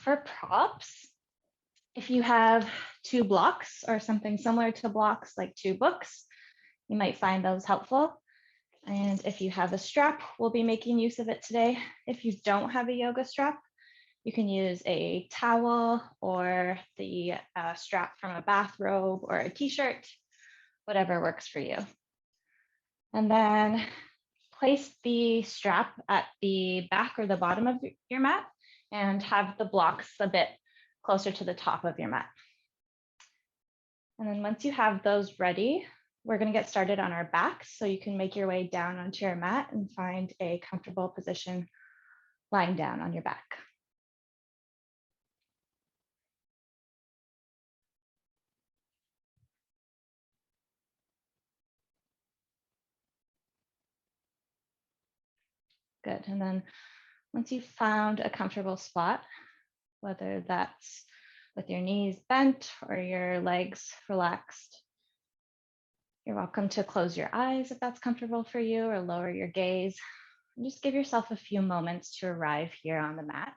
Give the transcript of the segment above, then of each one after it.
For props, if you have 2 blocks or something similar to blocks like 2 books, you might find those helpful. And if you have a strap, we'll be making use of it today. If you don't have a yoga strap, you can use a towel or the strap from a bathrobe or a t-shirt, whatever works for you. And then place the strap at the back or the bottom of your mat and have the blocks a bit closer to the top of your mat. And then once you have those ready, we're going to get started on our backs. So you can make your way down onto your mat and find a comfortable position lying down on your back. Good. And then once you've found a comfortable spot, whether that's with your knees bent or your legs relaxed, you're welcome to close your eyes if that's comfortable for you, or lower your gaze. And just give yourself a few moments to arrive here on the mat.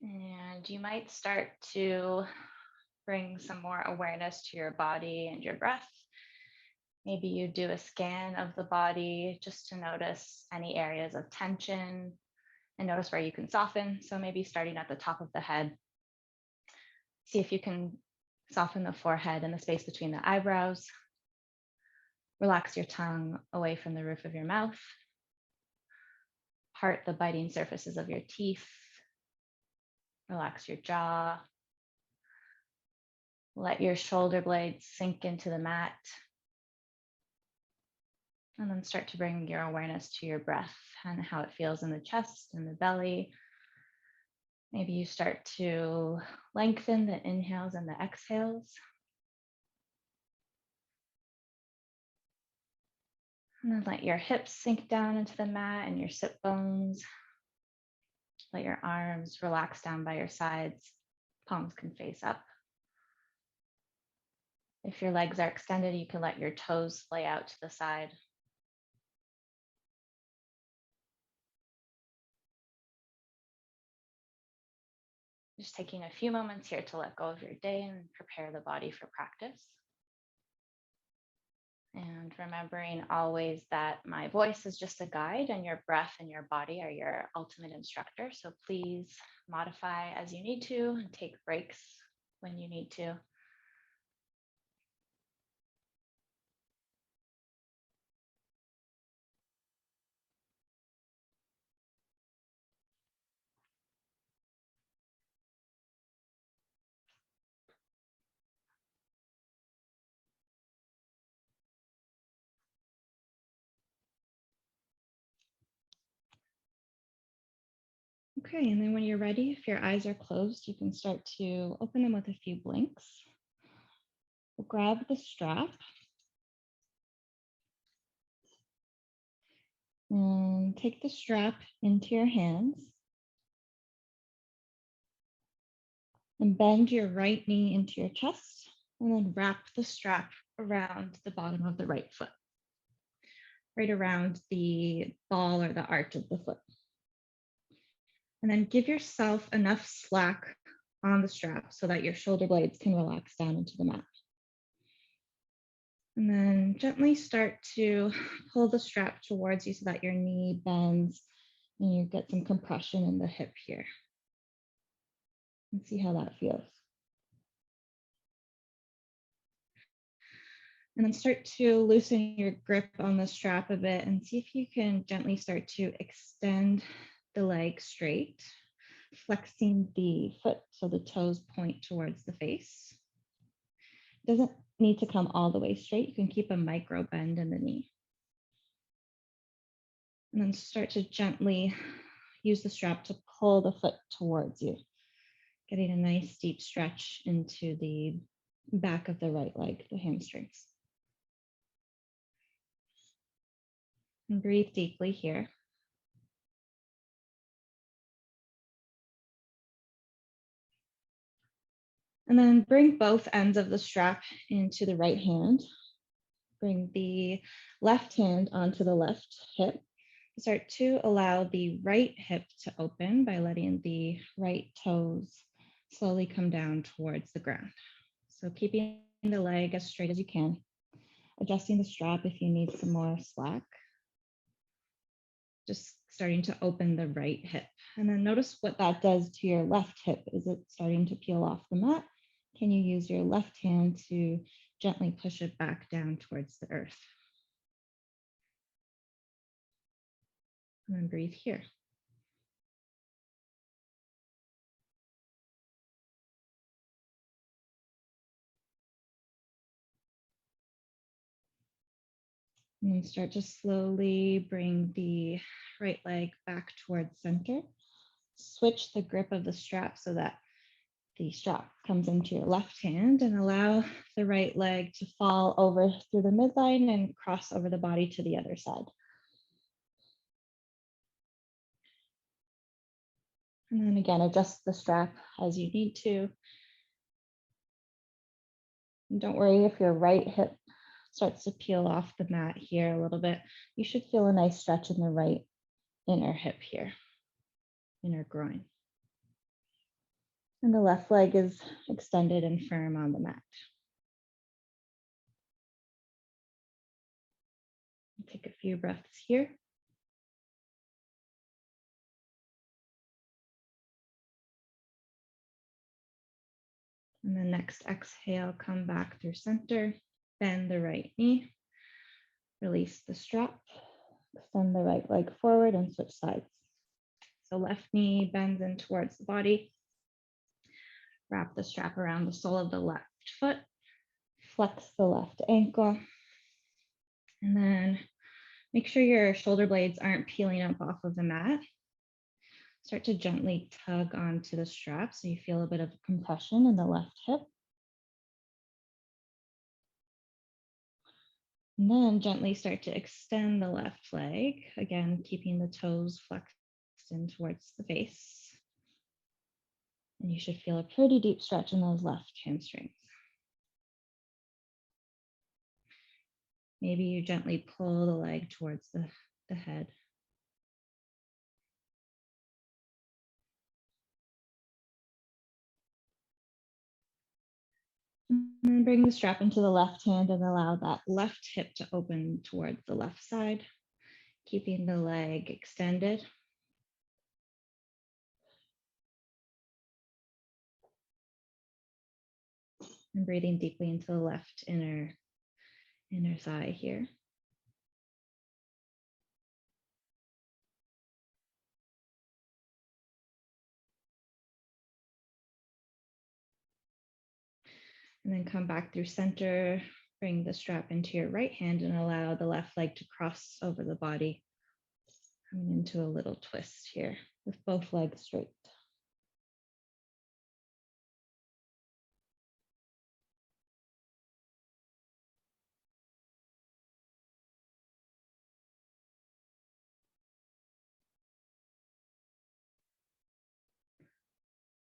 And you might start to bring some more awareness to your body and your breath. Maybe you do a scan of the body just to notice any areas of tension and notice where you can soften. So maybe starting at the top of the head, see if you can soften the forehead and the space between the eyebrows. Relax your tongue away from the roof of your mouth. Part the biting surfaces of your teeth. Relax your jaw. Let your shoulder blades sink into the mat. And then start to bring your awareness to your breath and how it feels in the chest and the belly. Maybe you start to lengthen the inhales and the exhales. And then let your hips sink down into the mat and your sit bones. Let your arms relax down by your sides. Palms can face up. If your legs are extended, you can let your toes lay out to the side. Just taking a few moments here to let go of your day and prepare the body for practice. And remembering always that my voice is just a guide and your breath and your body are your ultimate instructor. So please modify as you need to and take breaks when you need to. Okay, and then when you're ready, if your eyes are closed, you can start to open them with a few blinks. We'll grab the strap and take the strap into your hands and bend your right knee into your chest and then wrap the strap around the bottom of the right foot, right around the ball or the arch of the foot. And then give yourself enough slack on the strap so that your shoulder blades can relax down into the mat. And then gently start to pull the strap towards you so that your knee bends and you get some compression in the hip here. And see how that feels. And then start to loosen your grip on the strap a bit and see if you can gently start to extend the leg straight, flexing the foot so the toes point towards the face. It doesn't need to come all the way straight. You can keep a micro bend in the knee. And then start to gently use the strap to pull the foot towards you, getting a nice deep stretch into the back of the right leg, the hamstrings. And breathe deeply here. And then bring both ends of the strap into the right hand. Bring the left hand onto the left hip Start to allow the right hip to open by letting the right toes slowly come down towards the ground. So keeping the leg as straight as you can, adjusting the strap if you need some more slack. Just starting to open the right hip. And then notice what that does to your left hip. Is it starting to peel off the mat? Can you use your left hand to gently push it back down towards the earth? And then breathe here. And then start to slowly bring the right leg back towards center. Switch the grip of the strap so that the strap comes into your left hand, and allow the right leg to fall over through the midline and cross over the body to the other side. And then again, adjust the strap as you need to. And don't worry if your right hip starts to peel off the mat here a little bit. You should feel a nice stretch in the right inner hip here, inner groin. And the left leg is extended and firm on the mat. Take a few breaths here. And then next exhale, come back through center, bend the right knee, release the strap, extend the right leg forward and switch sides. So left knee bends in towards the body. Wrap the strap around the sole of the left foot, flex the left ankle, and then make sure your shoulder blades aren't peeling up off of the mat. Start to gently tug onto the strap so you feel a bit of compression in the left hip. And then gently start to extend the left leg, again, keeping the toes flexed in towards the face. And you should feel a pretty deep stretch in those left hamstrings. Maybe you gently pull the leg towards the head. And then bring the strap into the left hand and allow that left hip to open towards the left side, keeping the leg extended. And breathing deeply into the left inner thigh here. And then come back through center, bring the strap into your right hand and allow the left leg to cross over the body, coming into a little twist here with both legs straight.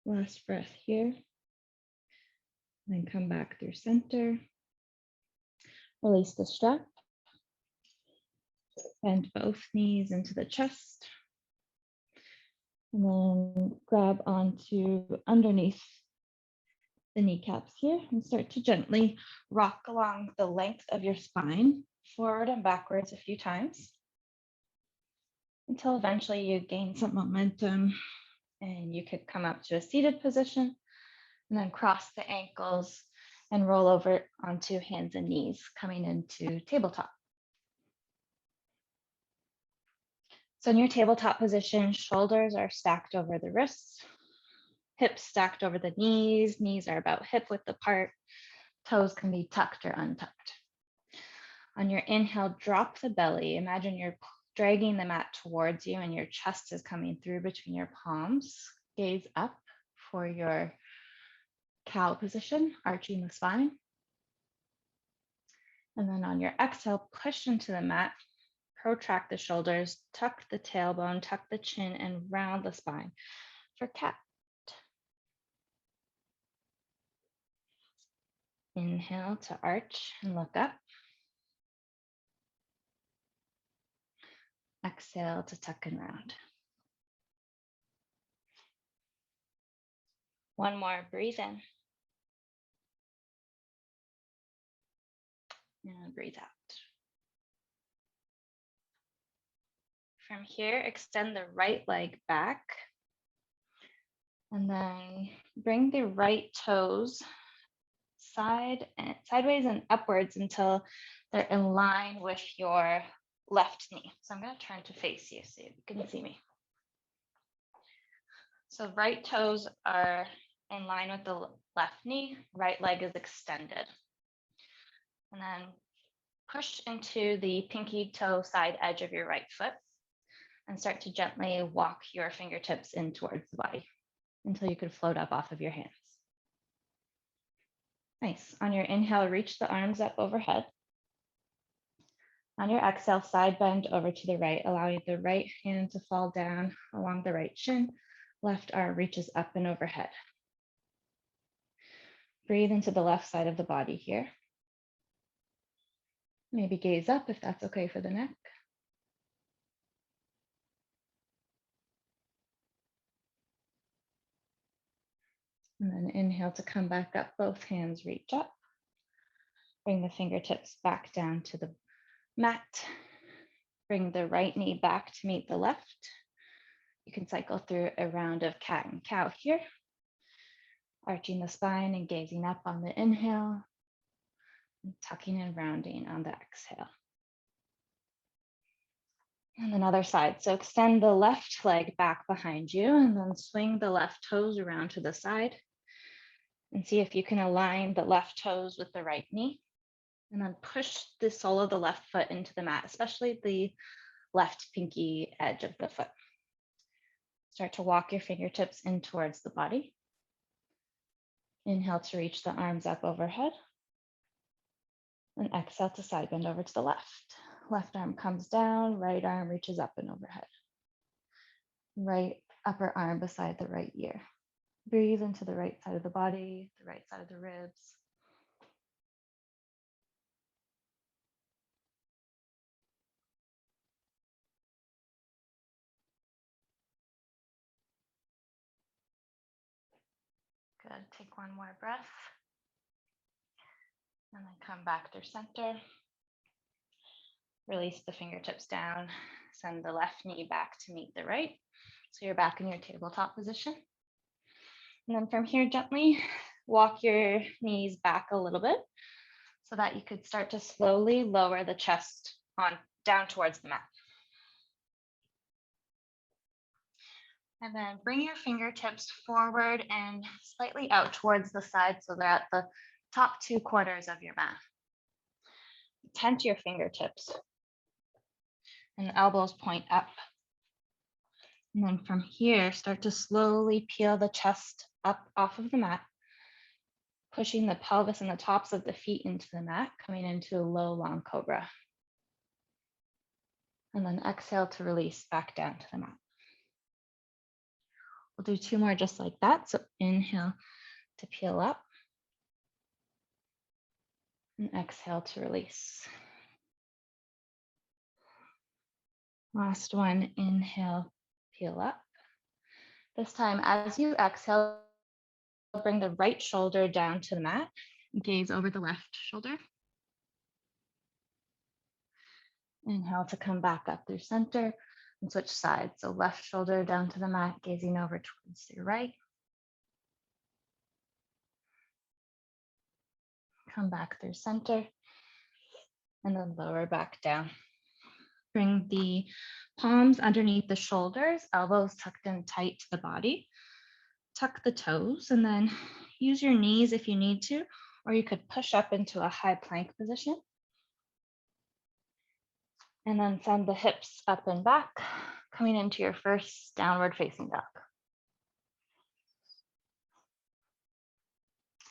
Last breath here. Then come back through center. Release the strap. Bend both knees into the chest. And then grab onto underneath the kneecaps here and start to gently rock along the length of your spine, forward and backwards a few times, until eventually you gain some momentum and you could come up to a seated position and then cross the ankles and roll over onto hands and knees, coming into tabletop. So in your tabletop position, shoulders are stacked over the wrists, hips stacked over the knees. Knees are about hip width apart. Toes can be tucked or untucked. On your inhale, drop the belly. Imagine you're dragging the mat towards you and your chest is coming through between your palms. Gaze up for your cow position, arching the spine. And then on your exhale, push into the mat, protract the shoulders, tuck the tailbone, tuck the chin, and round the spine for cat. Inhale to arch and look up. exhale to tuck and round. One more, breathe in. And breathe out. From here, extend the right leg back. And then bring the right toes sideways and upwards until they're in line with your left knee. So I'm going to turn to face you so you can see me. So right toes are in line with the left knee, right leg is extended. And then push into the pinky toe side edge of your right foot and start to gently walk your fingertips in towards the body until you could float up off of your hands. Nice. On your inhale, reach the arms up overhead. On your exhale, side bend over to the right, allowing the right hand to fall down along the right shin. Left arm reaches up and overhead. Breathe into the left side of the body here. Maybe gaze up if that's okay for the neck. And then inhale to come back up, both hands reach up. Bring the fingertips back down to the mat. Bring the right knee back to meet the left. You can cycle through a round of cat and cow here. Arching the spine and gazing up on the inhale. And tucking and rounding on the exhale. And then other side. So extend the left leg back behind you and then swing the left toes around to the side. And see if you can align the left toes with the right knee. And then push the sole of the left foot into the mat, especially the left pinky edge of the foot. Start to walk your fingertips in towards the body. Inhale to reach the arms up overhead. And exhale to side bend over to the left. Left arm comes down, right arm reaches up and overhead. Right upper arm beside the right ear. Breathe into the right side of the body, the right side of the ribs. Good, take one more breath. And then come back through center. Release the fingertips down. Send the left knee back to meet the right. So you're back in your tabletop position. And then from here, gently walk your knees back a little bit so that you could start to slowly lower the chest down towards the mat. And then bring your fingertips forward and slightly out towards the side so they're at the top two corners of your mat. Tent your fingertips and elbows point up. And then from here, start to slowly peel the chest up off of the mat, pushing the pelvis and the tops of the feet into the mat, coming into a low long cobra. And then exhale to release back down to the mat. We'll do two more just like that. So inhale to peel up. And exhale to release. Last one, inhale, peel up. This time, as you exhale, bring the right shoulder down to the mat. Gaze over the left shoulder. Inhale to come back up through center and switch sides. So left shoulder down to the mat, gazing over towards your right. Come back through center and then lower back down. Bring the palms underneath the shoulders, elbows tucked in tight to the body. Tuck the toes and then use your knees if you need to, or you could push up into a high plank position. And then send the hips up and back, coming into your first downward facing dog.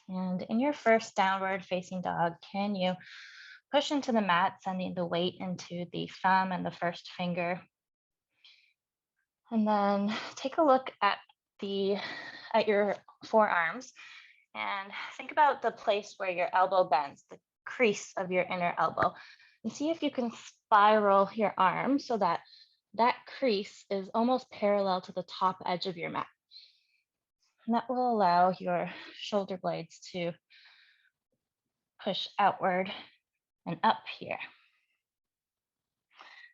And in your first downward facing dog, can you push into the mat, sending the weight into the thumb and the first finger. And then take a look at your forearms and think about the place where your elbow bends, the crease of your inner elbow. And see if you can spiral your arm so that that crease is almost parallel to the top edge of your mat. And that will allow your shoulder blades to push outward and up here.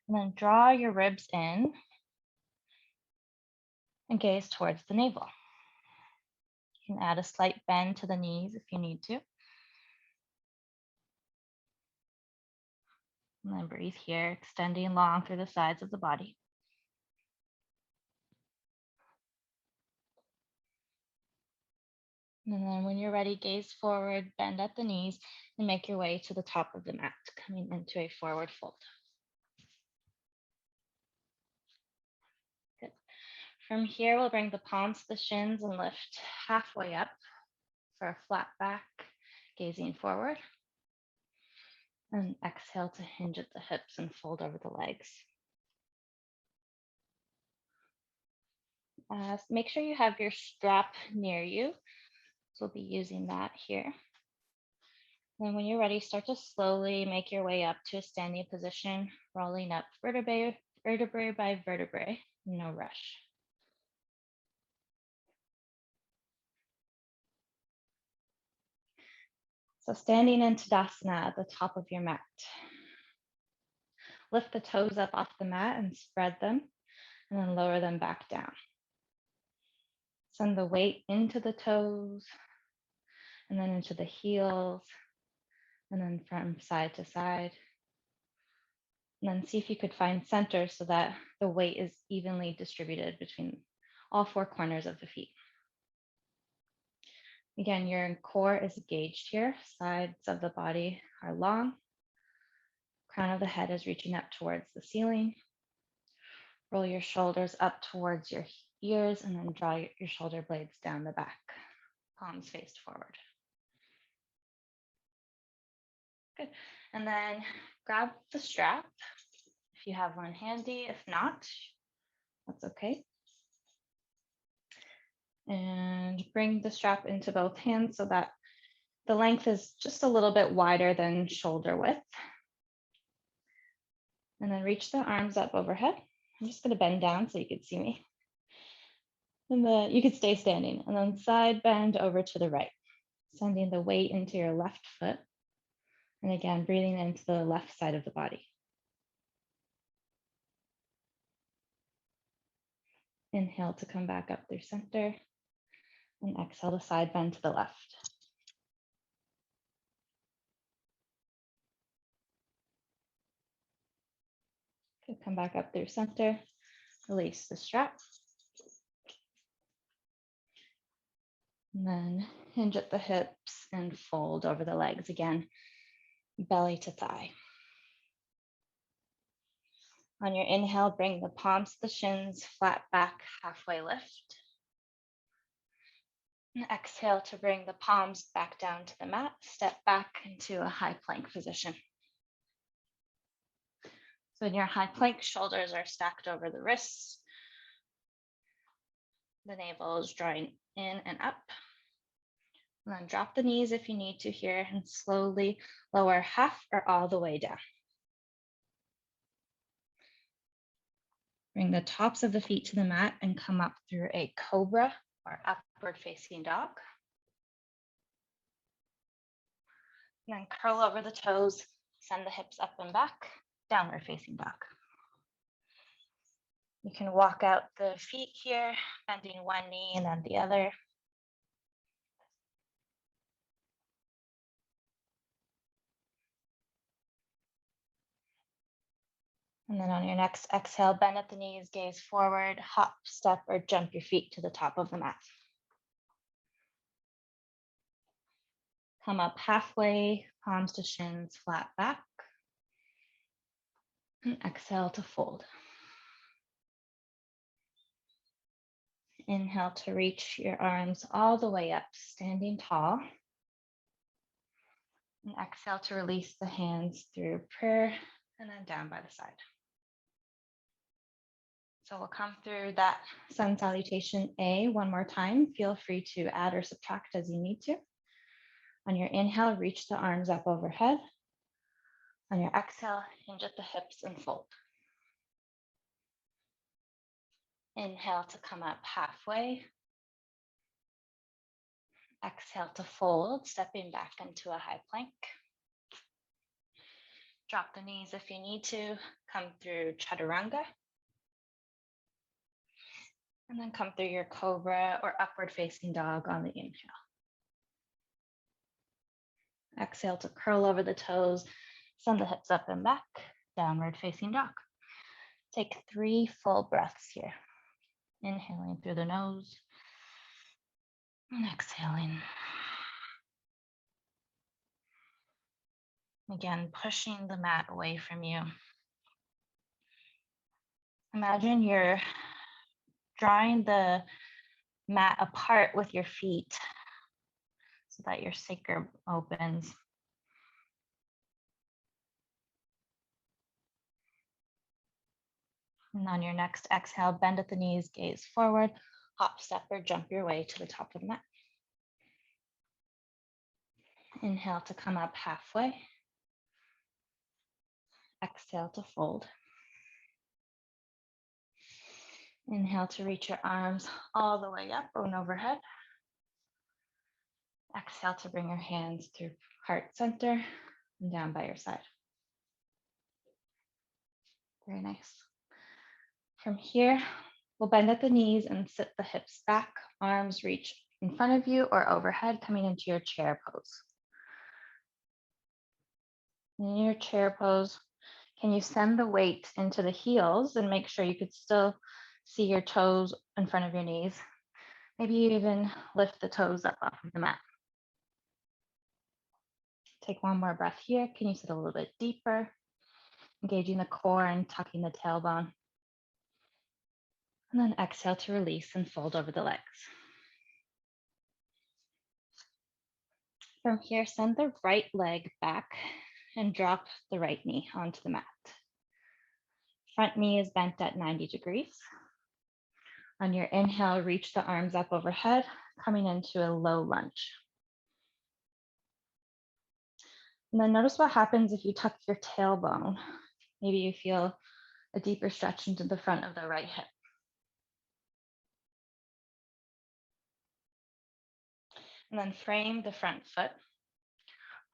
And then draw your ribs in and gaze towards the navel. You can add a slight bend to the knees if you need to. And then breathe here, extending long through the sides of the body. And then when you're ready, gaze forward, bend at the knees, and make your way to the top of the mat, coming into a forward fold. Good. From here, we'll bring the palms to the shins and lift halfway up for a flat back, gazing forward. And exhale to hinge at the hips and fold over the legs. Make sure you have your strap near you. So we'll be using that here. And when you're ready, start to slowly make your way up to a standing position, rolling up vertebrae by vertebrae, no rush. So standing in Tadasana at the top of your mat. Lift the toes up off the mat and spread them, and then lower them back down. Send the weight into the toes, and then into the heels, and then from side to side. And then see if you could find center so that the weight is evenly distributed between all four corners of the feet. Again, your core is engaged here. Sides of the body are long. Crown of the head is reaching up towards the ceiling. Roll your shoulders up towards your ears and then draw your shoulder blades down the back. Palms faced forward. Good. And then grab the strap if you have one handy. If not, that's okay. And bring the strap into both hands so that the length is just a little bit wider than shoulder width. And then reach the arms up overhead. I'm just going to bend down so you can see me. And you could stay standing. And then side bend over to the right, sending the weight into your left foot. And again, breathing into the left side of the body. Inhale to come back up through center. And exhale to side bend to the left. Good, come back up through center. Release the strap. And then hinge at the hips and fold over the legs again, belly to thigh. On your inhale, bring the palms to the shins, flat back, halfway lift. And exhale to bring the palms back down to the mat, step back into a high plank position. So in your high plank, shoulders are stacked over the wrists. The navel is drawing in and up. And then drop the knees if you need to here and slowly lower half or all the way down. Bring the tops of the feet to the mat and come up through a cobra or upward facing dog. And then curl over the toes, send the hips up and back, downward facing dog. You can walk out the feet here, bending one knee and then the other. And then on your next exhale, bend at the knees, gaze forward, hop, step, or jump your feet to the top of the mat. Come up halfway, palms to shins, flat back. And exhale to fold. Inhale to reach your arms all the way up, standing tall. And exhale to release the hands through prayer and then down by the side. So we'll come through that sun salutation A one more time. Feel free to add or subtract as you need to. On your inhale, reach the arms up overhead. On your exhale, hinge at the hips and fold. Inhale to come up halfway. Exhale to fold, stepping back into a high plank. Drop the knees if you need to. Come through chaturanga. And then come through your cobra or upward facing dog on the inhale. Exhale to curl over the toes, send the hips up and back, downward facing dog. Take 3 full breaths here. Inhaling through the nose and exhaling. Again, pushing the mat away from you. Imagine you're drawing the mat apart with your feet so that your sacrum opens. And on your next exhale, bend at the knees, gaze forward, hop, step, or jump your way to the top of the mat. Inhale to come up halfway. Exhale to fold. Inhale to reach your arms all the way up and overhead. Exhale to bring your hands through heart center and down by your side. Very nice. From here, we'll bend at the knees and sit the hips back, arms reach in front of you or overhead, coming into your chair pose. In your chair pose, can you send the weight into the heels and make sure you could still see your toes in front of your knees? Maybe you even lift the toes up off of the mat. Take one more breath here. Can you sit a little bit deeper? Engaging the core and tucking the tailbone. And then exhale to release and fold over the legs. From here, send the right leg back and drop the right knee onto the mat. Front knee is bent at 90 degrees. On your inhale, reach the arms up overhead, coming into a low lunge. And then notice what happens if you tuck your tailbone. Maybe you feel a deeper stretch into the front of the right hip. And then frame the front foot.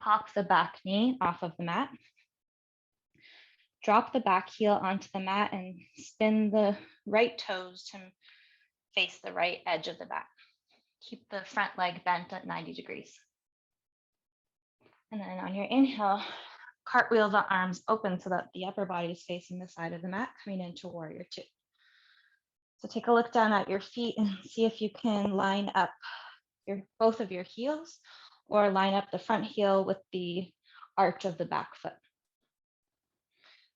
Pop the back knee off of the mat. Drop the back heel onto the mat and spin the right toes to face the right edge of the mat. Keep the front leg bent at 90 degrees. And then on your inhale, cartwheel the arms open so that the upper body is facing the side of the mat, coming into warrior two. So take a look down at your feet and see if you can line up both of your heels or line up the front heel with the arch of the back foot.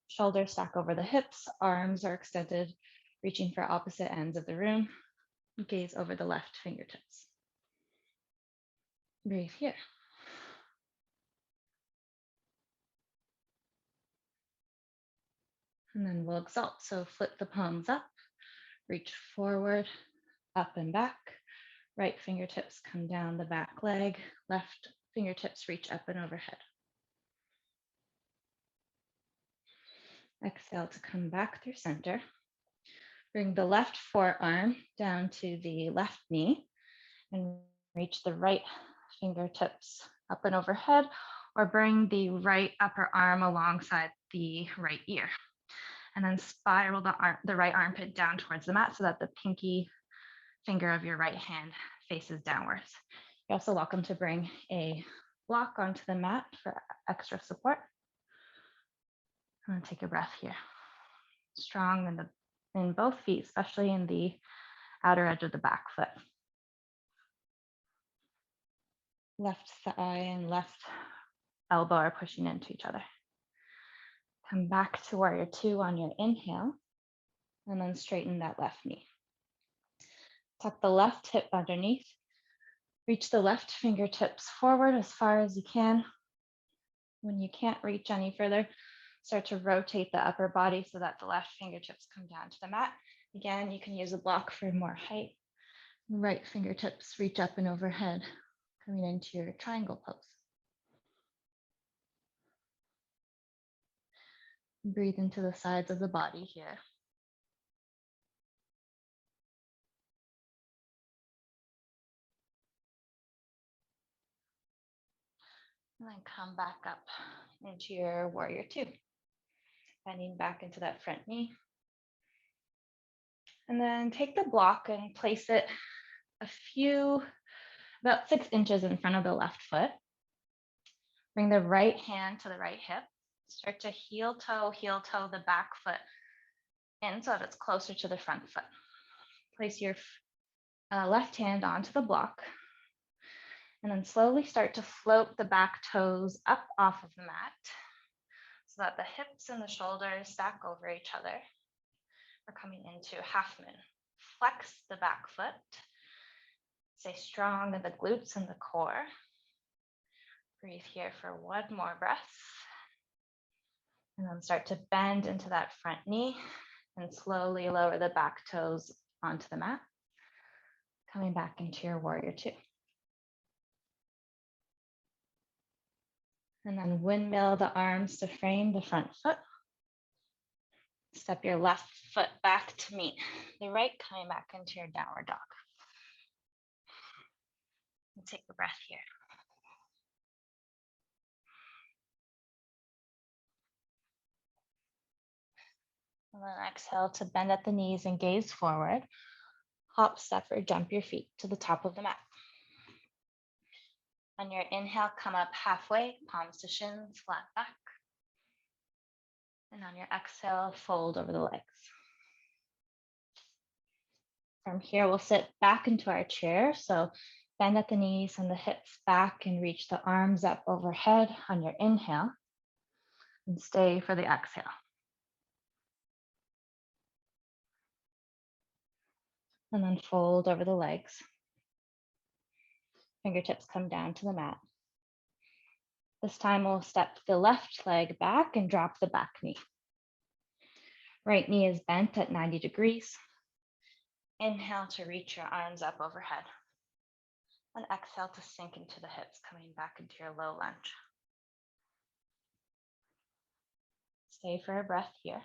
Shoulders stack over the hips, arms are extended, reaching for opposite ends of the room. Gaze over the left fingertips. Breathe here. And then we'll exalt. So flip the palms up, reach forward, up and back. Right fingertips come down the back leg, left fingertips reach up and overhead. Exhale to come back through center. Bring the left forearm down to the left knee and reach the right fingertips up and overhead, or bring the right upper arm alongside the right ear. And then spiral the right armpit down towards the mat so that the pinky finger of your right hand faces downwards. You're also welcome to bring a block onto the mat for extra support. And then take a breath here. Strong in both feet, especially in the outer edge of the back foot. Left thigh and left elbow are pushing into each other. Come back to warrior two on your inhale, and then straighten that left knee. Tuck the left hip underneath. Reach the left fingertips forward as far as you can. When you can't reach any further, start to rotate the upper body so that the left fingertips come down to the mat. Again, you can use a block for more height. Right fingertips reach up and overhead, coming into your triangle pose. Breathe into the sides of the body here. And then come back up into your warrior two. Bending back into that front knee. And then take the block and place it about 6 inches in front of the left foot. Bring the right hand to the right hip. Start to heel toe the back foot in so that it's closer to the front foot. Place your left hand onto the block and then slowly start to float the back toes up off of the mat so that the hips and the shoulders stack over each other. We're coming into half moon. Flex the back foot. Stay strong in the glutes and the core. Breathe here for one more breath. And then start to bend into that front knee and slowly lower the back toes onto the mat. Coming back into your warrior two. And then windmill the arms to frame the front foot. Step your left foot back to meet the right, coming back into your downward dog. And take a breath here. And then exhale to bend at the knees and gaze forward. Hop, step, or jump your feet to the top of the mat. On your inhale, come up halfway, palms to shins, flat back. And on your exhale, fold over the legs. From here, we'll sit back into our chair. So bend at the knees and the hips back and reach the arms up overhead on your inhale. And stay for the exhale. And then fold over the legs. Fingertips come down to the mat. This time we'll step the left leg back and drop the back knee. Right knee is bent at 90 degrees. Inhale to reach your arms up overhead. And exhale to sink into the hips, coming back into your low lunge. Stay for a breath here.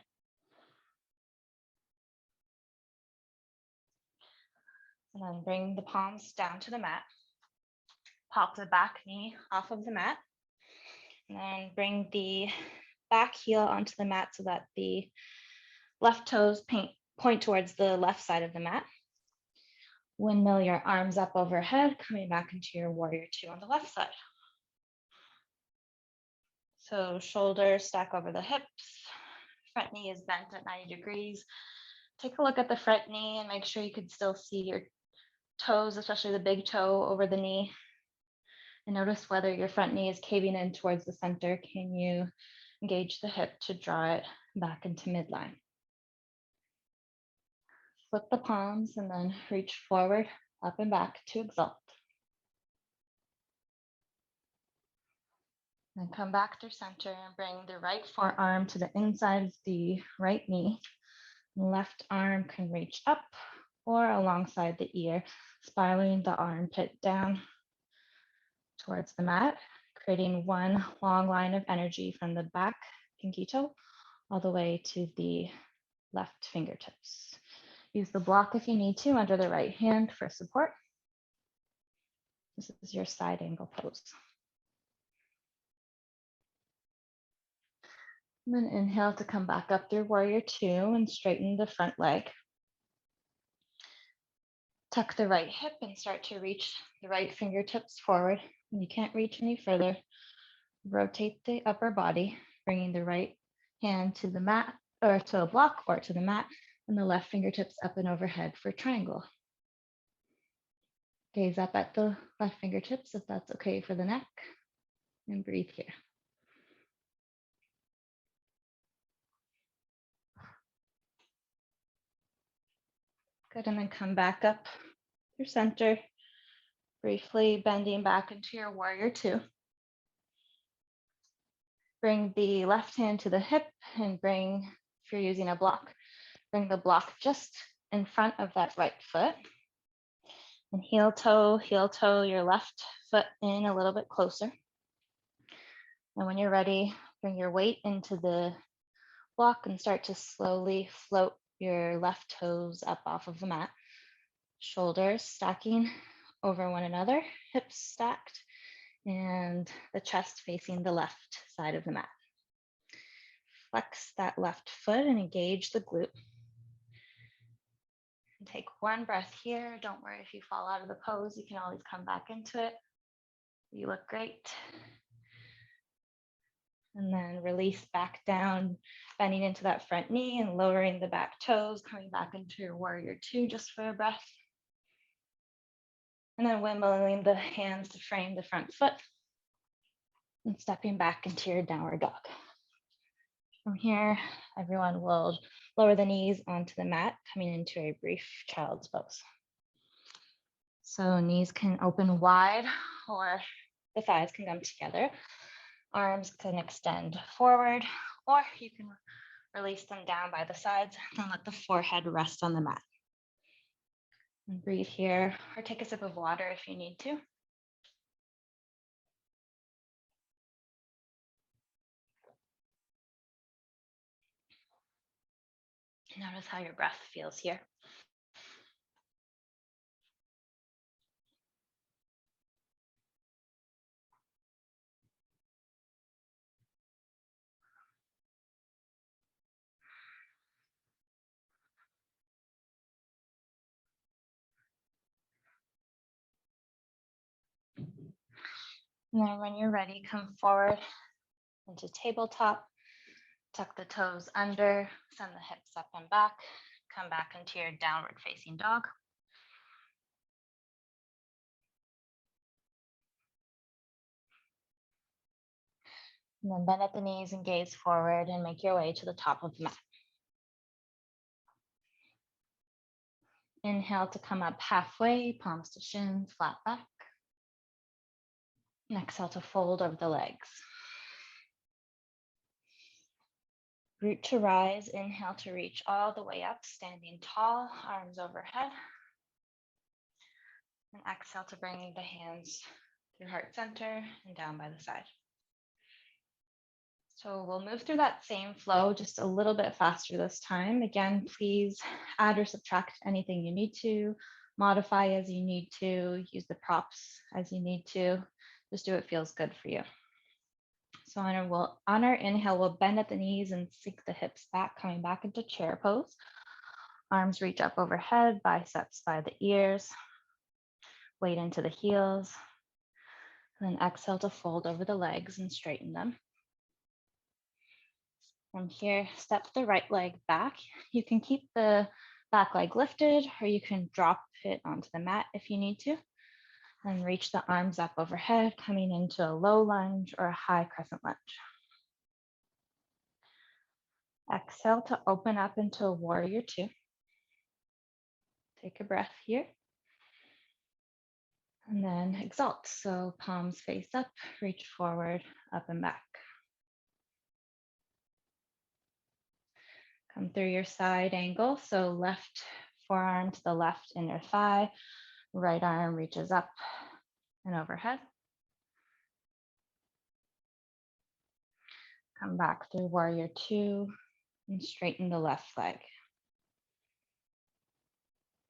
And then bring the palms down to the mat. Pop the back knee off of the mat. And then bring the back heel onto the mat so that the left toes point towards the left side of the mat. Windmill your arms up overhead, coming back into your warrior two on the left side. So shoulders stack over the hips. Front knee is bent at 90 degrees. Take a look at the front knee and make sure you can still see your toes, especially the big toe over the knee. And notice whether your front knee is caving in towards the center. Can you engage the hip to draw it back into midline? Flip the palms and then reach forward, up and back to exalt. Then come back through center and bring the right forearm to the inside of the right knee. Left arm can reach up or alongside the ear, spiraling the armpit down towards the mat, creating one long line of energy from the back pinky toe all the way to the left fingertips. Use the block if you need to under the right hand for support. This is your side angle pose. And then inhale to come back up through warrior two and straighten the front leg. Tuck the right hip and start to reach the right fingertips forward. When you can't reach any further, rotate the upper body, bringing the right hand to the mat or to a block or to the mat, and the left fingertips up and overhead for triangle. Gaze up at the left fingertips if that's okay for the neck, and breathe here. Good, and then come back up through center, briefly bending back into your warrior two. Bring the left hand to the hip and bring, if you're using a block, bring the block just in front of that right foot. And heel toe your left foot in a little bit closer. And when you're ready, bring your weight into the block and start to slowly float your left toes up off of the mat. Shoulders stacking over one another, hips stacked. and the chest facing the left side of the mat. Flex that left foot and engage the glute. And take one breath here. Don't worry if you fall out of the pose, you can always come back into it. You look great. And then release back down, bending into that front knee and lowering the back toes, coming back into your warrior two just for a breath. And then wimbling the hands to frame the front foot and stepping back into your downward dog. From here, everyone will lower the knees onto the mat, coming into a brief child's pose. So knees can open wide or the thighs can come together. Arms can extend forward, or you can release them down by the sides and let the forehead rest on the mat. And breathe here, or take a sip of water if you need to. Notice how your breath feels here. And then when you're ready, come forward into tabletop, tuck the toes under, send the hips up and back, come back into your downward facing dog. And then bend at the knees and gaze forward and make your way to the top of the mat. Inhale to come up halfway, palms to shins, flat back. And exhale to fold over the legs. Root to rise, inhale to reach all the way up, standing tall, arms overhead. And exhale to bring the hands through heart center and down by the side. So we'll move through that same flow just a little bit faster this time. Again, please add or subtract anything you need to, modify as you need to, use the props as you need to. Just do what feels good for you. So on our inhale, we'll bend at the knees and sink the hips back, coming back into chair pose. Arms reach up overhead, biceps by the ears, weight into the heels. And then exhale to fold over the legs and straighten them. From here, step the right leg back. You can keep the back leg lifted, or you can drop it onto the mat if you need to. And reach the arms up overhead, coming into a low lunge or a high crescent lunge. Exhale to open up into a warrior two. Take a breath here. And then exalt. So palms face up, reach forward, up and back. Come through your side angle. So left forearm to the left inner thigh, right arm reaches up and overhead. Come back through warrior two and straighten the left leg.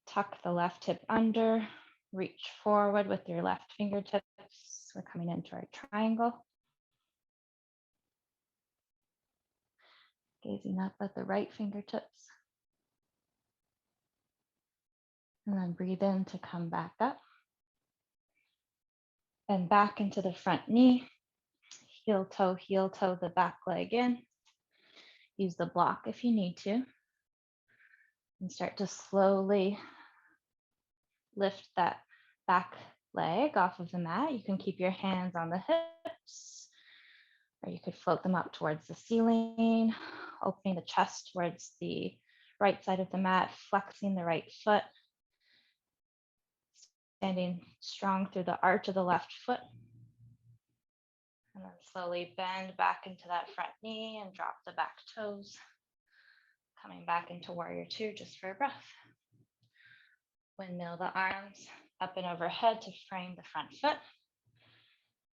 Tuck the left hip under, reach forward with your left fingertips. We're coming into our triangle. Gazing up at the right fingertips. And then breathe in to come back up. And back into the front knee. Heel toe, the back leg in. Use the block if you need to. And start to slowly lift that back leg off of the mat. You can keep your hands on the hips, or you could float them up towards the ceiling, opening the chest towards the right side of the mat, flexing the right foot, standing strong through the arch of the left foot. And then slowly bend back into that front knee and drop the back toes. Coming back into warrior two just for a breath. Windmill the arms up and overhead to frame the front foot.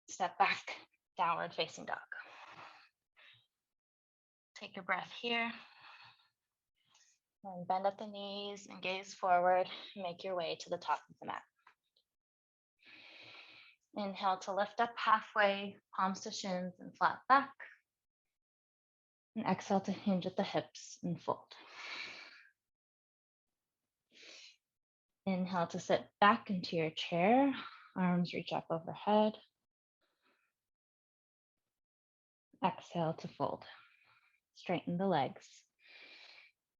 Step back, downward facing dog. Take a breath here. And bend at the knees and gaze forward. Make your way to the top of the mat. Inhale to lift up halfway, palms to shins and flat back. And exhale to hinge at the hips and fold. Inhale to sit back into your chair, arms reach up overhead. Exhale to fold. Straighten the legs.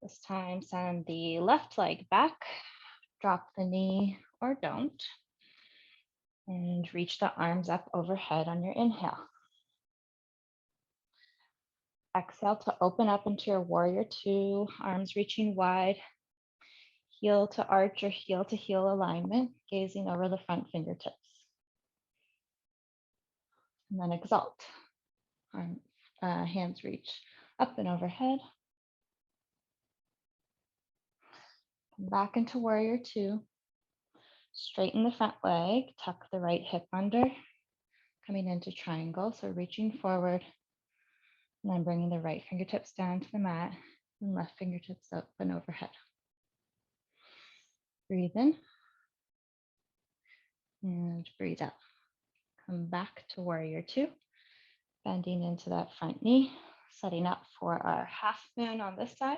This time, send the left leg back, drop the knee or don't, and reach the arms up overhead on your inhale. Exhale to open up into your warrior two, arms reaching wide, heel to arch or heel to heel alignment, gazing over the front fingertips. And then exalt. Hands reach up and overhead. Come back into warrior two. Straighten the front leg, tuck the right hip under, coming into triangle. So reaching forward, and then bringing the right fingertips down to the mat and left fingertips up and overhead. Breathe in and breathe out. Come back to warrior two, bending into that front knee, setting up for our half moon on this side.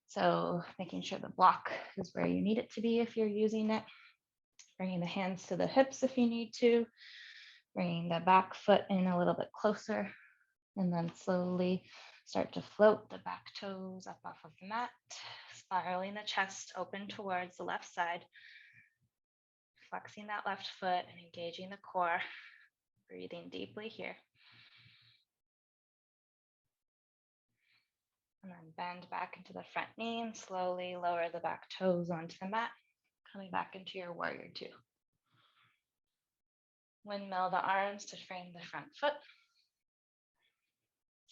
So making sure the block is where you need it to be if you're using it. Bringing the hands to the hips if you need to. Bringing the back foot in a little bit closer. And then slowly start to float the back toes up off of the mat. Spiraling the chest open towards the left side. Flexing that left foot and engaging the core. Breathing deeply here. And then bend back into the front knee and slowly lower the back toes onto the mat, coming back into your warrior two. Windmill the arms to frame the front foot.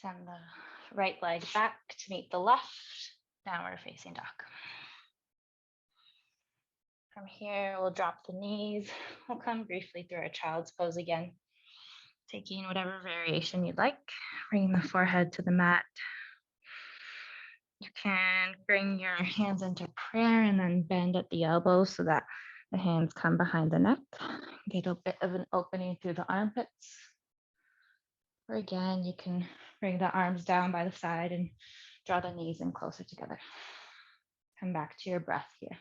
Send the right leg back to meet the left, downward facing dog. From here, we'll drop the knees. We'll come briefly through our child's pose again, taking whatever variation you'd like, bringing the forehead to the mat. You can bring your hands into prayer and then bend at the elbows so that the hands come behind the neck. Get a bit of an opening through the armpits. Or again, you can bring the arms down by the side and draw the knees in closer together. Come back to your breath here.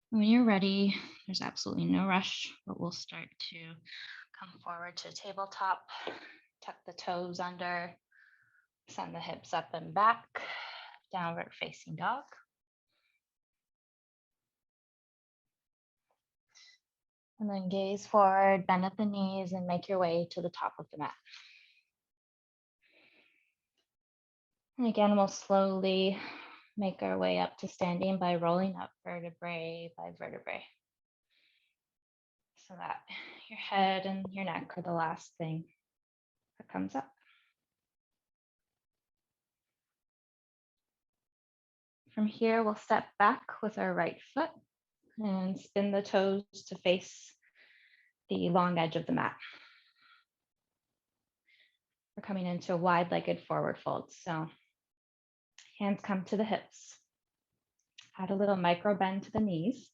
When you're ready, there's absolutely no rush, but we'll start to come forward to tabletop, tuck the toes under, send the hips up and back, downward facing dog. And then gaze forward, bend at the knees, and make your way to the top of the mat. And again, we'll slowly make our way up to standing by rolling up vertebrae by vertebrae, so that your head and your neck are the last thing that comes up. From here, we'll step back with our right foot and spin the toes to face the long edge of the mat. We're coming into a wide-legged forward fold. So hands come to the hips. Add a little micro bend to the knees.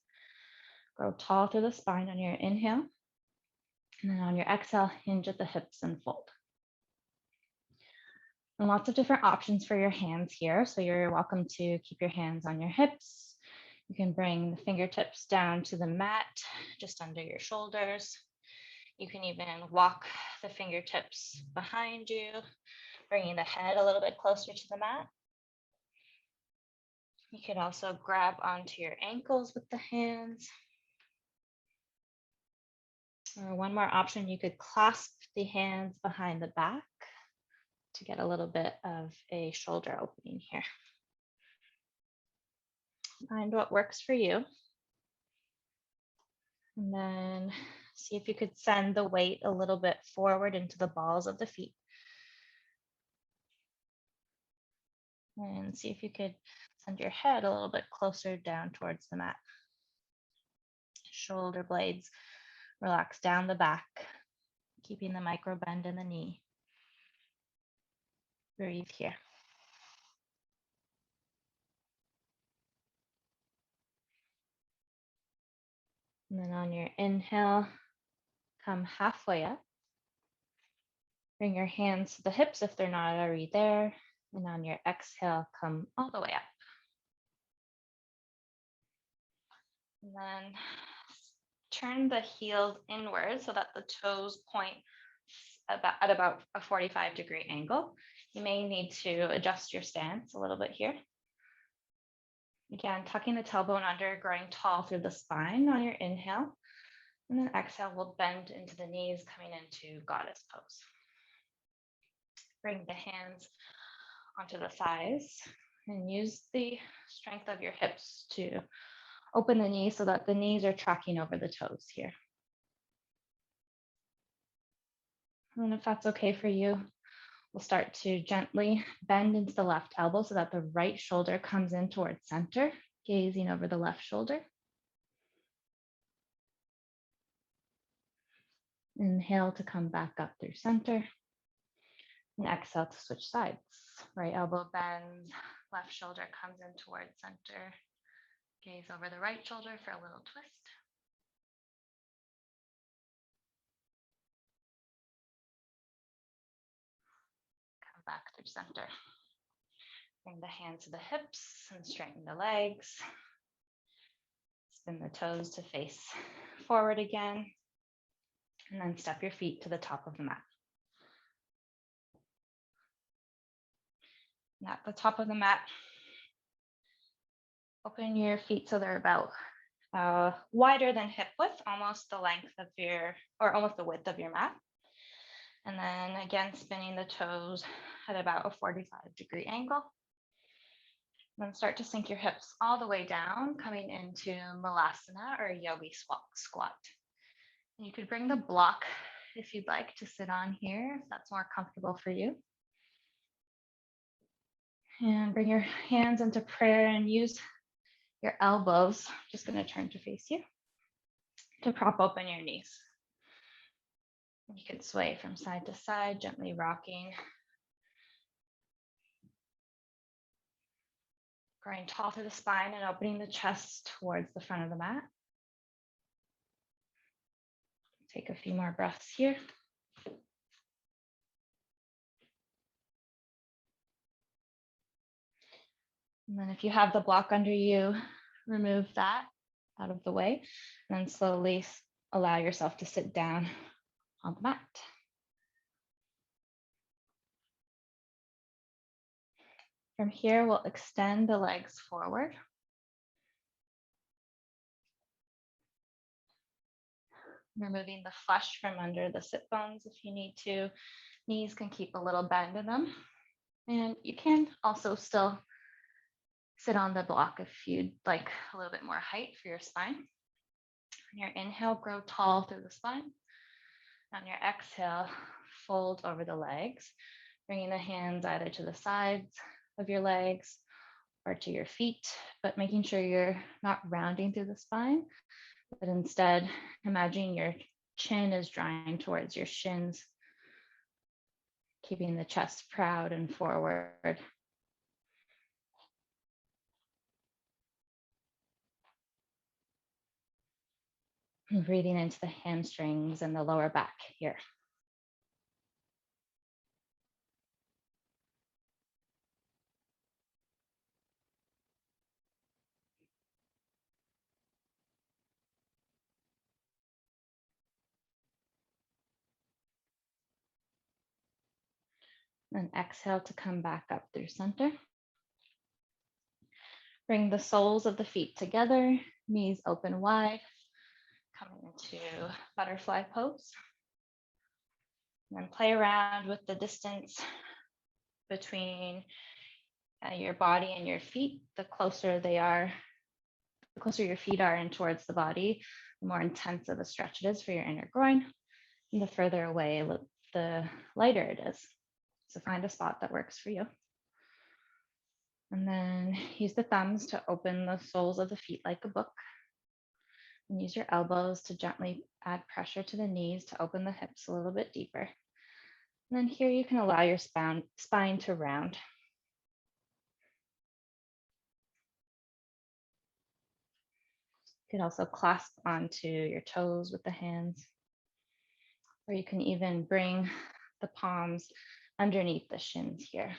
Grow tall through the spine on your inhale. And then on your exhale, hinge at the hips and fold. And lots of different options for your hands here. So you're welcome to keep your hands on your hips. You can bring the fingertips down to the mat, just under your shoulders. You can even walk the fingertips behind you, bringing the head a little bit closer to the mat. You could also grab onto your ankles with the hands. Or one more option, you could clasp the hands behind the back to get a little bit of a shoulder opening here. Find what works for you. And then see if you could send the weight a little bit forward into the balls of the feet. And see if you could send your head a little bit closer down towards the mat. Shoulder blades relax down the back, keeping the micro bend in the knee. Breathe here. And then on your inhale, come halfway up. Bring your hands to the hips if they're not already there. And on your exhale, come all the way up. And then turn the heels inward so that the toes point at about a 45-degree angle. You may need to adjust your stance a little bit here. Again, tucking the tailbone under, growing tall through the spine on your inhale. And then exhale, we'll bend into the knees, coming into goddess pose. Bring the hands onto the thighs and use the strength of your hips to open the knees so that the knees are tracking over the toes here. And if that's okay for you, we'll start to gently bend into the left elbow so that the right shoulder comes in towards center, gazing over the left shoulder. Inhale to come back up through center. And exhale to switch sides. Right elbow bends, left shoulder comes in towards center. Gaze over the right shoulder for a little twist. Come back through center. Bring the hands to the hips and straighten the legs. Spin the toes to face forward again. And then step your feet to the top of the mat. And at the top of the mat, open your feet so they're about wider than hip width, almost the length of your, or almost the width of your mat. And then again, spinning the toes at about a 45-degree angle. Then start to sink your hips all the way down, coming into Malasana or Yogi squat. And you could bring the block if you'd like to sit on here, if that's more comfortable for you. And bring your hands into prayer and use your elbows, just going to turn to face you, to prop open your knees. You can sway from side to side, gently rocking. Growing tall through the spine and opening the chest towards the front of the mat. Take a few more breaths here. And then if you have the block under you, remove that out of the way, and then slowly allow yourself to sit down on the mat. From here, we'll extend the legs forward. Removing the flesh from under the sit bones if you need to. Knees can keep a little bend in them. And you can also still sit on the block if you'd like a little bit more height for your spine. On your inhale, grow tall through the spine. On your exhale, fold over the legs, bringing the hands either to the sides of your legs or to your feet, but making sure you're not rounding through the spine, but instead imagining your chin is drawing towards your shins, keeping the chest proud and forward. And breathing into the hamstrings and the lower back here. And exhale to come back up through center. Bring the soles of the feet together, knees open wide, coming into butterfly pose. And then play around with the distance between your body and your feet. The closer they are, the closer your feet are in towards the body, the more intense of a stretch it is for your inner groin. And the further away, the lighter it is. So find a spot that works for you. And then use the thumbs to open the soles of the feet like a book. And use your elbows to gently add pressure to the knees to open the hips a little bit deeper. And then here you can allow your spine to round. You can also clasp onto your toes with the hands, or you can even bring the palms underneath the shins here.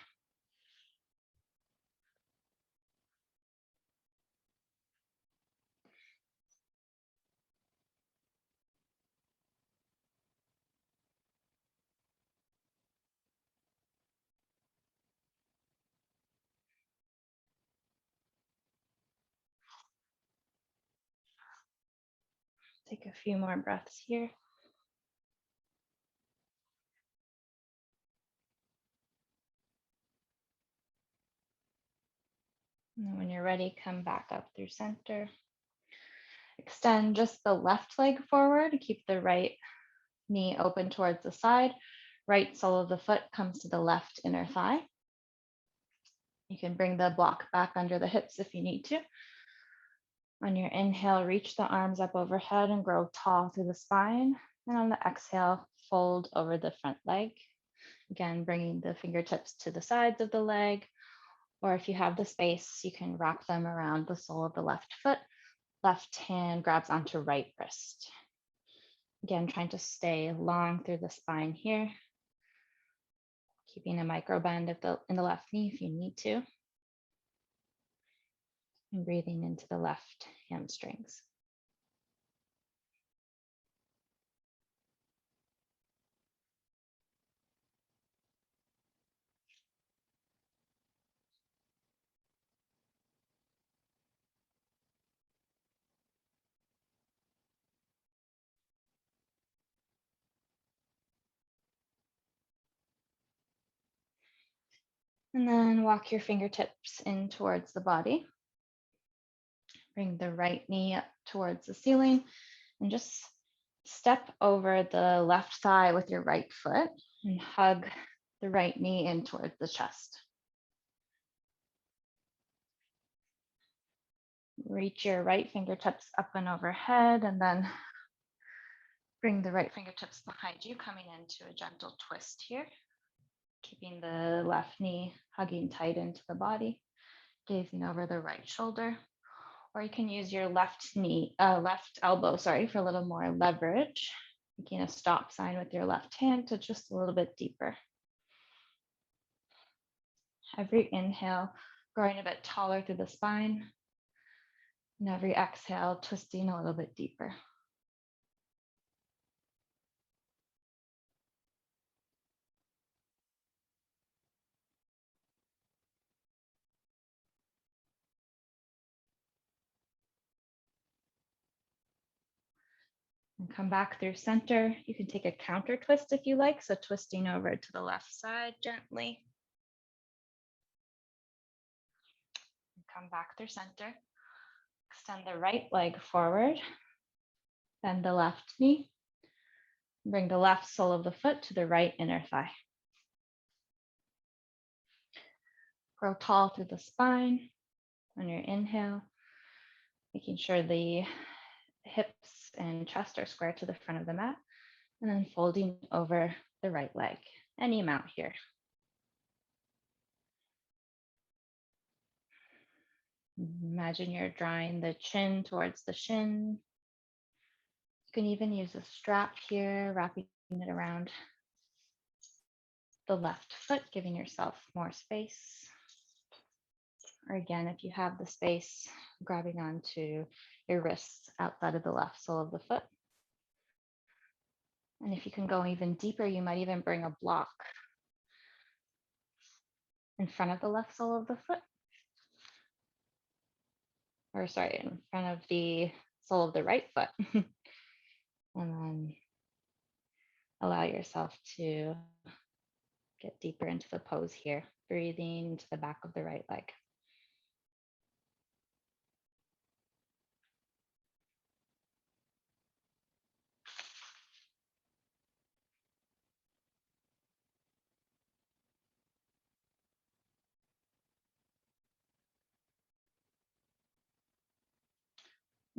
Take a few more breaths here. And then when you're ready, come back up through center. Extend just the left leg forward. Keep the right knee open towards the side. Right sole of the foot comes to the left inner thigh. You can bring the block back under the hips if you need to. On your inhale, reach the arms up overhead and grow tall through the spine. And on the exhale, fold over the front leg. Again, bringing the fingertips to the sides of the leg, or if you have the space, you can wrap them around the sole of the left foot. Left hand grabs onto right wrist. Again, trying to stay long through the spine here. Keeping a micro bend in the left knee if you need to. And breathing into the left hamstrings. And then walk your fingertips in towards the body. Bring the right knee up towards the ceiling and just step over the left thigh with your right foot and hug the right knee in towards the chest. Reach your right fingertips up and overhead and then bring the right fingertips behind you, coming into a gentle twist here. Keeping the left knee hugging tight into the body, gazing over the right shoulder. Or you can use your left elbow, for a little more leverage. Making a stop sign with your left hand to just a little bit deeper. Every inhale, growing a bit taller through the spine. And every exhale, twisting a little bit deeper. And come back through center. You can take a counter twist if you like. So twisting over to the left side gently. And come back through center. Extend the right leg forward. Bend the left knee. Bring the left sole of the foot to the right inner thigh. Grow tall through the spine on your inhale, making sure the hips and chest are square to the front of the mat, and then folding over the right leg, any amount here. Imagine you're drawing the chin towards the shin. You can even use a strap here, wrapping it around the left foot, giving yourself more space. Or again, if you have the space, grabbing onto your wrists outside of the left sole of the foot. And if you can go even deeper, you might even bring a block in front of the left sole of the foot. Or sorry, in front of the sole of the right foot. And then allow yourself to get deeper into the pose here, breathing to the back of the right leg.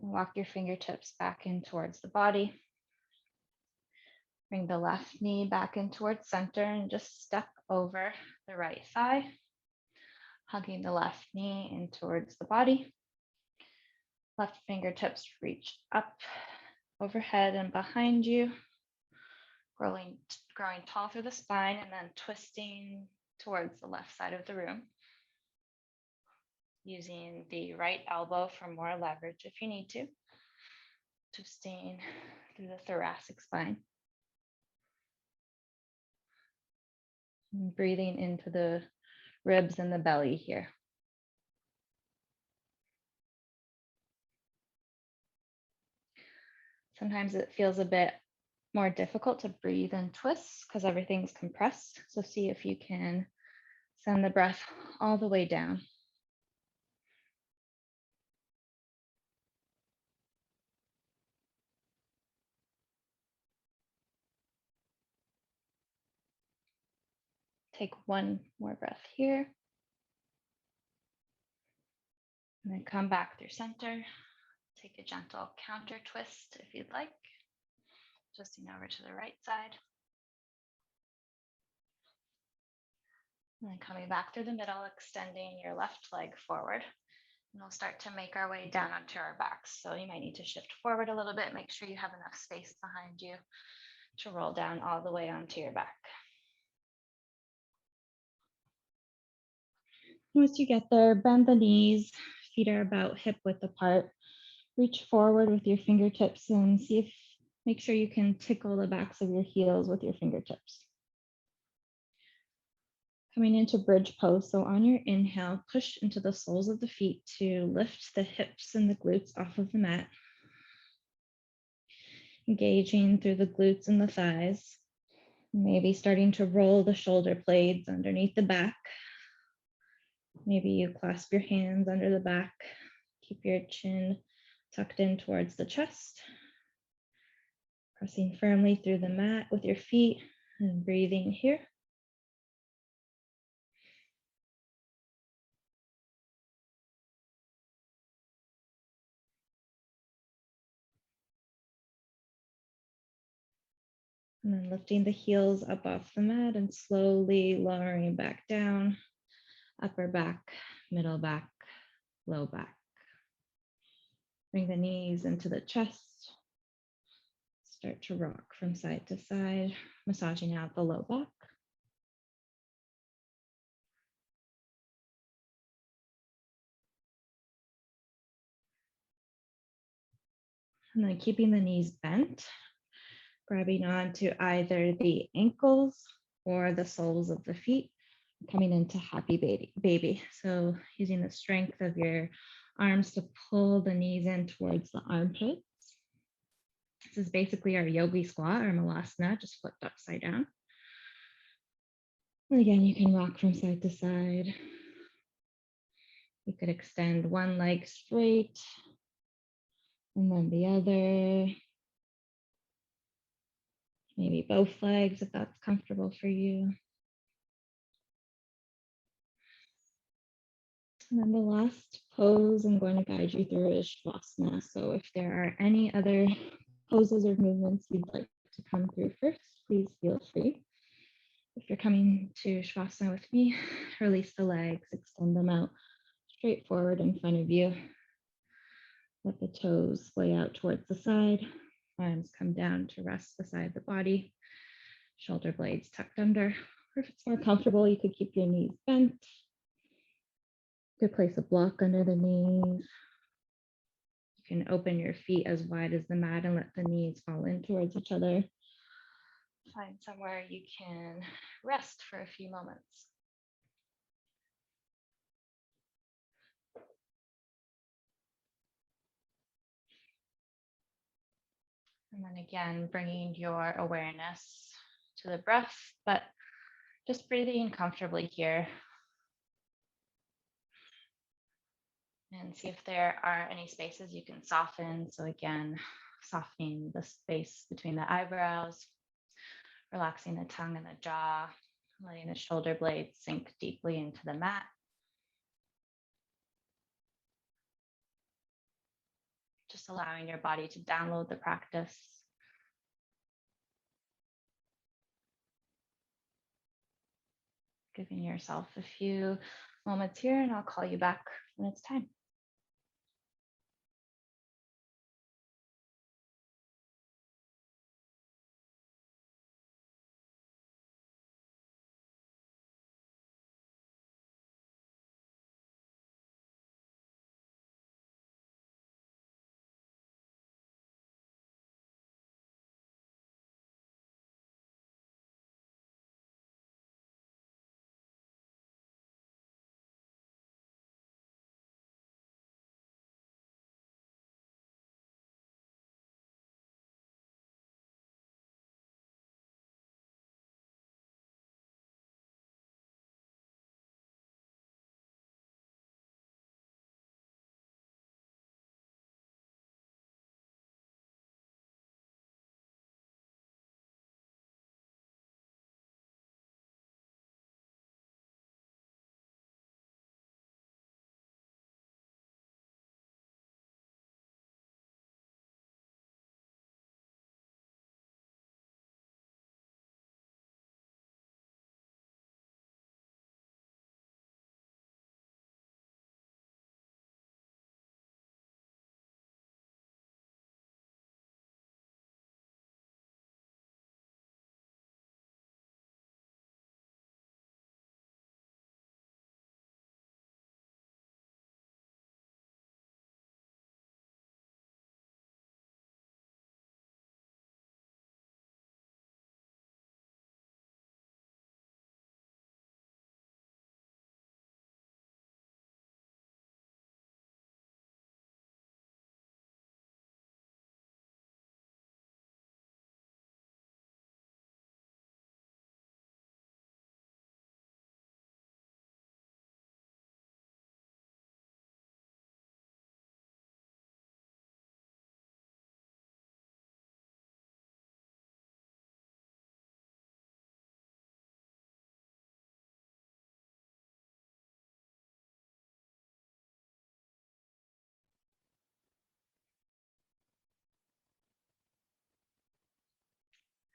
Walk your fingertips back in towards the body. Bring the left knee back in towards center and just step over the right thigh, hugging the left knee in towards the body. Left fingertips reach up overhead and behind you, growing tall through the spine and then twisting towards the left side of the room. Using the right elbow for more leverage if you need to. Twisting through the thoracic spine. And breathing into the ribs and the belly here. Sometimes it feels a bit more difficult to breathe and twist because everything's compressed. So see if you can send the breath all the way down. Take one more breath here. And then come back through center. Take a gentle counter twist if you'd like. Twisting over to the right side. And then coming back through the middle, extending your left leg forward. And we'll start to make our way down onto our backs. So you might need to shift forward a little bit. Make sure you have enough space behind you to roll down all the way onto your back. Once you get there, bend the knees. Feet are about hip width apart. Reach forward with your fingertips and make sure you can tickle the backs of your heels with your fingertips. Coming into bridge pose. So on your inhale, push into the soles of the feet to lift the hips and the glutes off of the mat. Engaging through the glutes and the thighs. Maybe starting to roll the shoulder blades underneath the back. Maybe you clasp your hands under the back. Keep your chin tucked in towards the chest. Pressing firmly through the mat with your feet and breathing here. And then lifting the heels up off the mat and slowly lowering back down, upper back, middle back, low back. Bring the knees into the chest. Start to rock from side to side, massaging out the low back. And then keeping the knees bent, grabbing onto either the ankles or the soles of the feet, coming into happy baby. So using the strength of your arms to pull the knees in towards the armpits. This is basically our yogi squat or malasana, just flipped upside down. And again, you can rock from side to side. You could extend one leg straight and then the other. Maybe both legs if that's comfortable for you. And then the last pose I'm going to guide you through is Shavasana. So if there are any other poses or movements you'd like to come through first, please feel free. If you're coming to Shavasana with me, release the legs, extend them out straight forward in front of you. Let the toes splay out towards the side. Arms come down to rest beside the body. Shoulder blades tucked under. Or if it's more comfortable, you could keep your knees bent. You could place a block under the knees. You can open your feet as wide as the mat and let the knees fall in towards each other. Find somewhere you can rest for a few moments. And then again, bringing your awareness to the breath, but just breathing comfortably here. And see if there are any spaces you can soften. So again, softening the space between the eyebrows, relaxing the tongue and the jaw, letting the shoulder blades sink deeply into the mat. Just allowing your body to download the practice. Giving yourself a few moments here, and I'll call you back when it's time.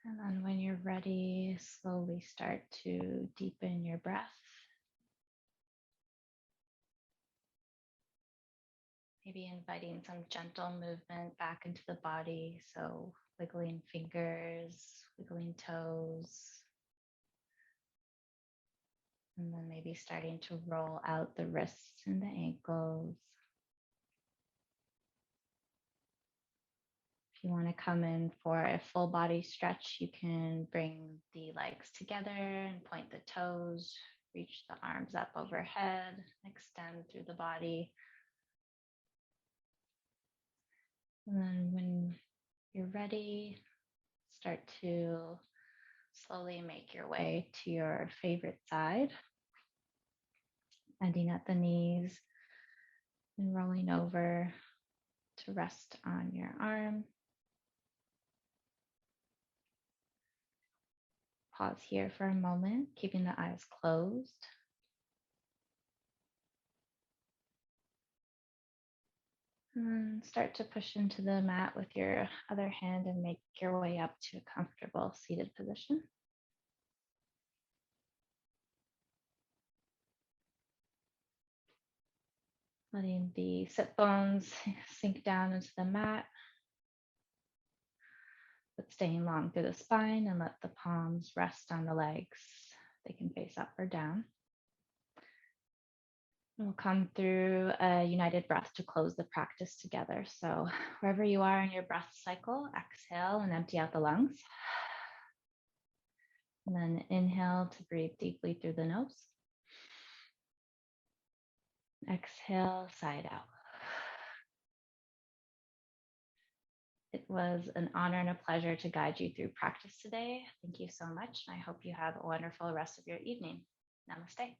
And then when you're ready, slowly start to deepen your breath. Maybe inviting some gentle movement back into the body. So wiggling fingers, wiggling toes. And then maybe starting to roll out the wrists and the ankles. If you want to come in for a full body stretch, you can bring the legs together and point the toes, reach the arms up overhead, extend through the body. And then when you're ready, start to slowly make your way to your favorite side, ending at the knees and rolling over to rest on your arm. Pause here for a moment, keeping the eyes closed. And start to push into the mat with your other hand and make your way up to a comfortable seated position. Letting the sit bones sink down into the mat, but staying long through the spine, and let the palms rest on the legs. They can face up or down. We'll come through a united breath to close the practice together. So wherever you are in your breath cycle, exhale and empty out the lungs. And then inhale to breathe deeply through the nose. Exhale, side out. It was an honor and a pleasure to guide you through practice today. Thank you so much. I hope you have a wonderful rest of your evening. Namaste.